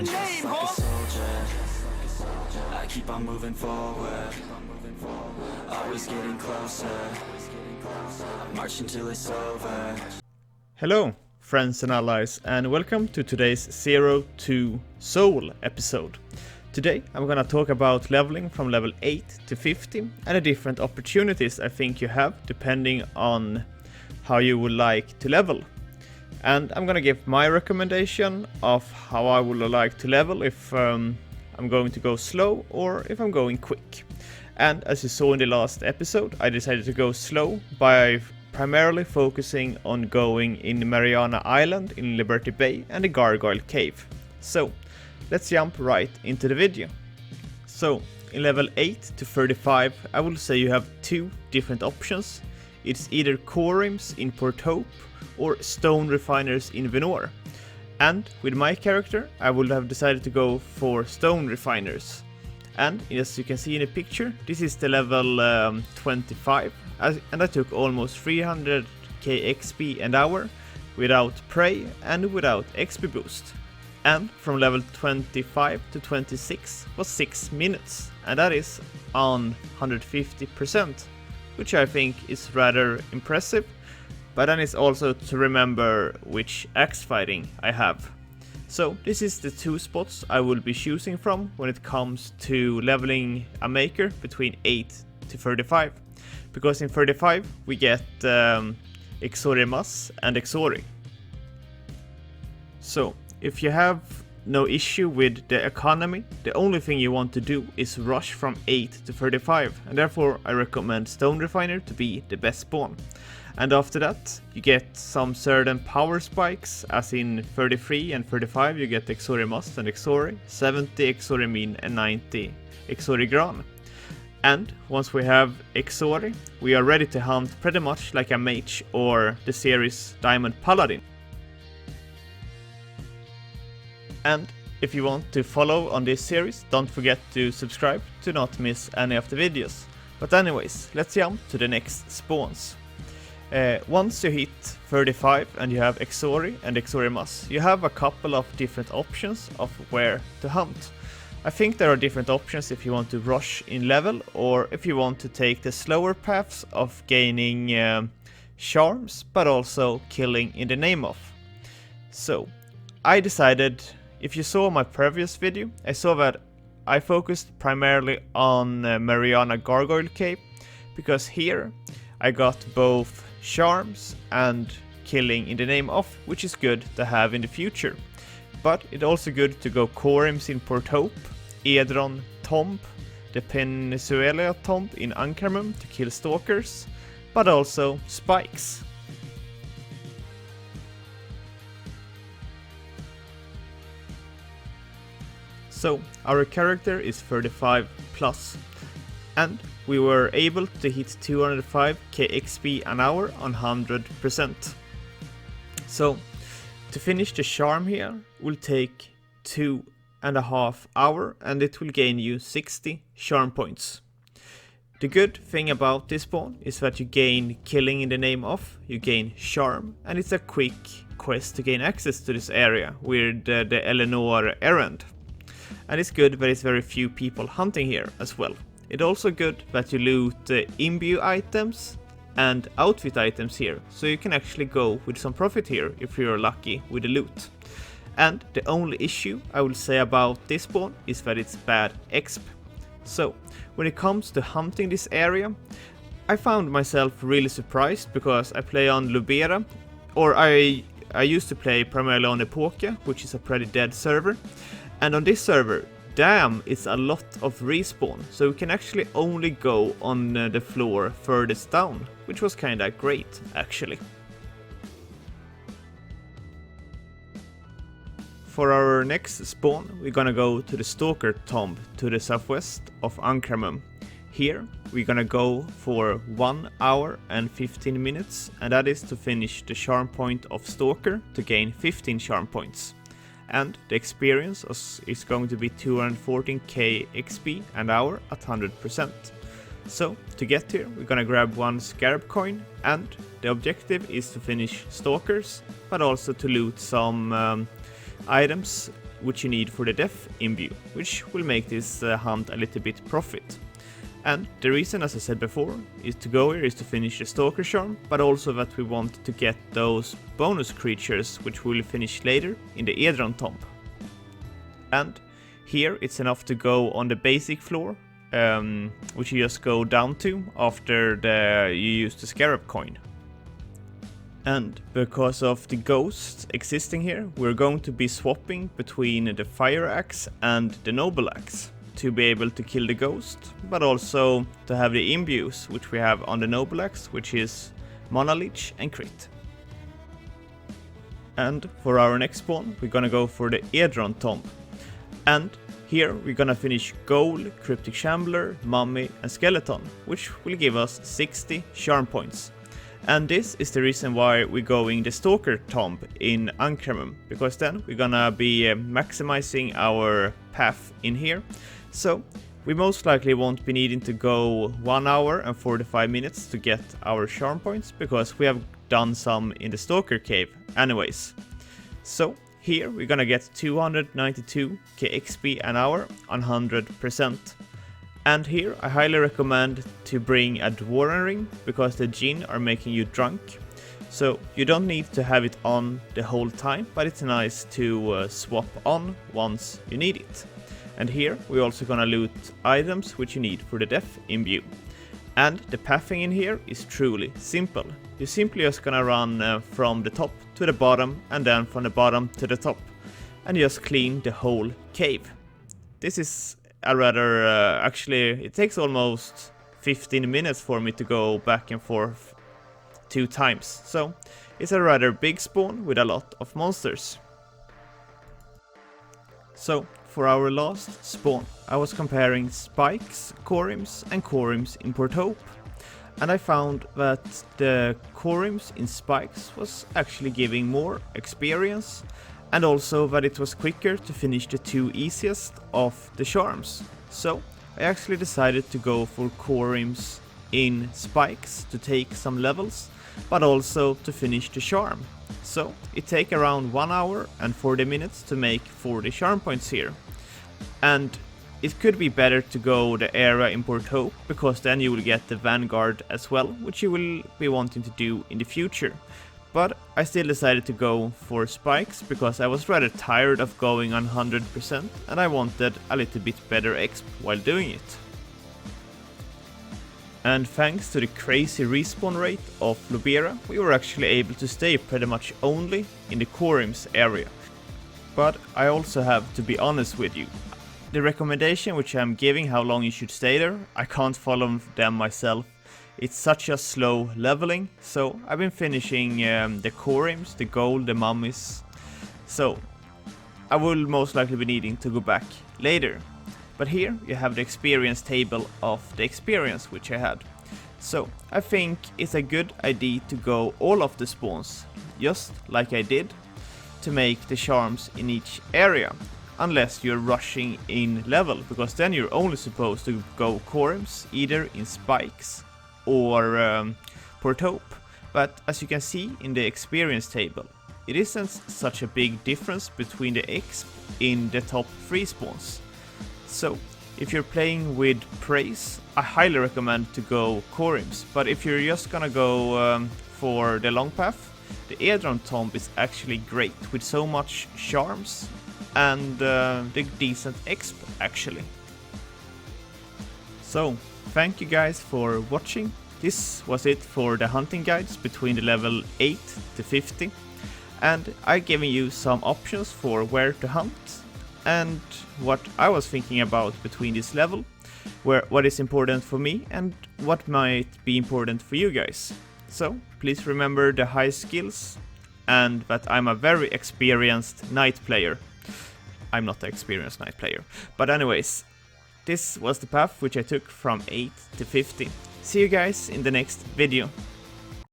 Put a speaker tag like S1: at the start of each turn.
S1: the name,
S2: like a soldier, I keep on moving forward, always getting closer, I march until it's over.
S3: Hello, friends and allies, and welcome to today's 0 to Soul episode. Today I'm gonna talk about leveling from level 8 to 50 and the different opportunities I think you have depending on how you would like to level. And I'm gonna give my recommendation of how I would like to level if I'm going to go slow or if I'm going quick. And as you saw in the last episode, I decided to go slow by primarily focusing on going in Mariana Island in Liberty Bay and the Gargoyle Cave. So let's jump right into the video. So in level 8 to 35 I will say you have two different options. It's either core rims in Port Hope or stone refiners in Venor. And with my character I would have decided to go for stone refiners. And as you can see in the picture, this is the level 25, and I took almost 300k XP an hour without prey and without XP boost. And from level 25 to 26 was 6 minutes, and that is on 150%, which I think is rather impressive, but then it's also to remember which axe fighting I have. So this is the two spots I will be choosing from when it comes to leveling a maker between 8 to 35. Because in 35 we get Exori Mas and Exori. So if you have no issue with the economy, the only thing you want to do is rush from 8 to 35, and therefore I recommend Stone Refiner to be the best spawn. And after that you get some certain power spikes, as in 33 and 35 you get Exori Must and Exori, 70 Exori Min and 90 Exori Gran. And once we have Exori, we are ready to hunt pretty much like a mage or the series Diamond Paladin. And if you want to follow on this series, don't forget to subscribe to not miss any of the videos. But anyways, let's jump to the next spawns. Once you hit 35 and you have Exori and Exori Mas, you have a couple of different options of where to hunt. I think there are different options if you want to rush in level or if you want to take the slower paths of gaining charms but also killing in the name of. So I decided, if you saw my previous video, I saw that I focused primarily on Mariana Gargoyle Cave, because here I got both charms and killing in the name of, which is good to have in the future. But it's also good to go core rims in Port Hope, Edron Tomb, the Peninsuela Tomb in Ankarmum to kill stalkers, but also spikes. So our character is 35 plus, and we were able to hit 205k XP an hour on 100%. So to finish the charm here will take 2.5 hours and it will gain you 60 charm points. The good thing about this spawn is that you gain killing in the name of, you gain charm, and it's a quick quest to gain access to this area with the Eleanor errand. And it's good that it's very few people hunting here as well. It's also good that you loot imbue items and outfit items here, so you can actually go with some profit here if you're lucky with the loot. And the only issue I will say about this spawn is that it's bad exp. So when it comes to hunting this area, I found myself really surprised because I play on Lubera, or I used to play primarily on Epoca, which is a pretty dead server. And on this server, damn, it's a lot of respawn, so we can actually only go on the floor furthest down, which was kinda great actually. For our next spawn, we're gonna go to the Stalker tomb to the southwest of Ankarmum. Here we're gonna go for 1 hour and 15 minutes, and that is to finish the charm point of Stalker to gain 15 charm points. And the experience is going to be 214k XP an hour at 100%. So to get here we're gonna grab one scarab coin, and the objective is to finish stalkers, but also to loot some items which you need for the death imbue, which will make this hunt a little bit profit. And the reason, as I said before, is to go here is to finish the Stalker charm, but also that we want to get those bonus creatures which we will finish later in the Edron tomb. And here it's enough to go on the basic floor, which you just go down to after you use the scarab coin. And because of the ghosts existing here, we're going to be swapping between the fire axe and the noble axe to be able to kill the ghost, but also to have the imbues which we have on the noble axe, which is mana leech and crit. And for our next spawn, we're gonna go for the Edron tomb. And here we're gonna finish Ghoul, Cryptic Shambler, Mummy and Skeleton, which will give us 60 charm points. And this is the reason why we're going the Stalker tomb in Ankramum, because then we're gonna be maximizing our path in here. So we most likely won't be needing to go 1 hour and 45 minutes to get our charm points, because we have done some in the Stalker cave anyways. So here we're gonna get 292k XP an hour on 100%. And here I highly recommend to bring a Dwarven ring, because the Jinn are making you drunk. So you don't need to have it on the whole time, but it's nice to swap on once you need it. And here we're also gonna loot items which you need for the death imbue. And the pathing in here is truly simple. You're simply just gonna run from the top to the bottom and then from the bottom to the top, and just clean the whole cave. This is a rather, actually it takes almost 15 minutes for me to go back and forth 2 times. So it's a rather big spawn with a lot of monsters. So for our last spawn, I was comparing spikes, corims and corims in Port Hope, and I found that the corims in spikes was actually giving more experience, and also that it was quicker to finish the 2 easiest of the charms. So I actually decided to go for corims in spikes to take some levels, but also to finish the charm. So it takes around 1 hour and 40 minutes to make 40 charm points here. And it could be better to go the area in Port Hope, because then you will get the Vanguard as well, which you will be wanting to do in the future. But I still decided to go for spikes, because I was rather tired of going on 100% and I wanted a little bit better exp while doing it. And thanks to the crazy respawn rate of Lubera, we were actually able to stay pretty much only in the corims area. But I also have to be honest with you. The recommendation which I'm giving how long you should stay there, I can't follow them myself. It's such a slow leveling, so I've been finishing the corims, the gold, the mummies. So I will most likely be needing to go back later. But here you have the experience table of the experience which I had. So I think it's a good idea to go all of the spawns, just like I did, to make the charms in each area. Unless you're rushing in level, because then you're only supposed to go corims either in spikes or Port Hope. But as you can see in the experience table, it isn't such a big difference between the exp in the top 3 spawns. So if you're playing with praise, I highly recommend to go corims. But if you're just gonna go for the long path, the Edron tomb is actually great with so much charms and the decent exp actually. So thank you guys for watching. This was it for the hunting guides between the level 8 to 50, and I've given you some options for where to hunt and what I was thinking about between this level, what is important for me and what might be important for you guys. So please remember the high skills and that I'm a very experienced knight player. I'm not an experienced knight player. But anyways, this was the path which I took from 8 to 50. See you guys in the next video.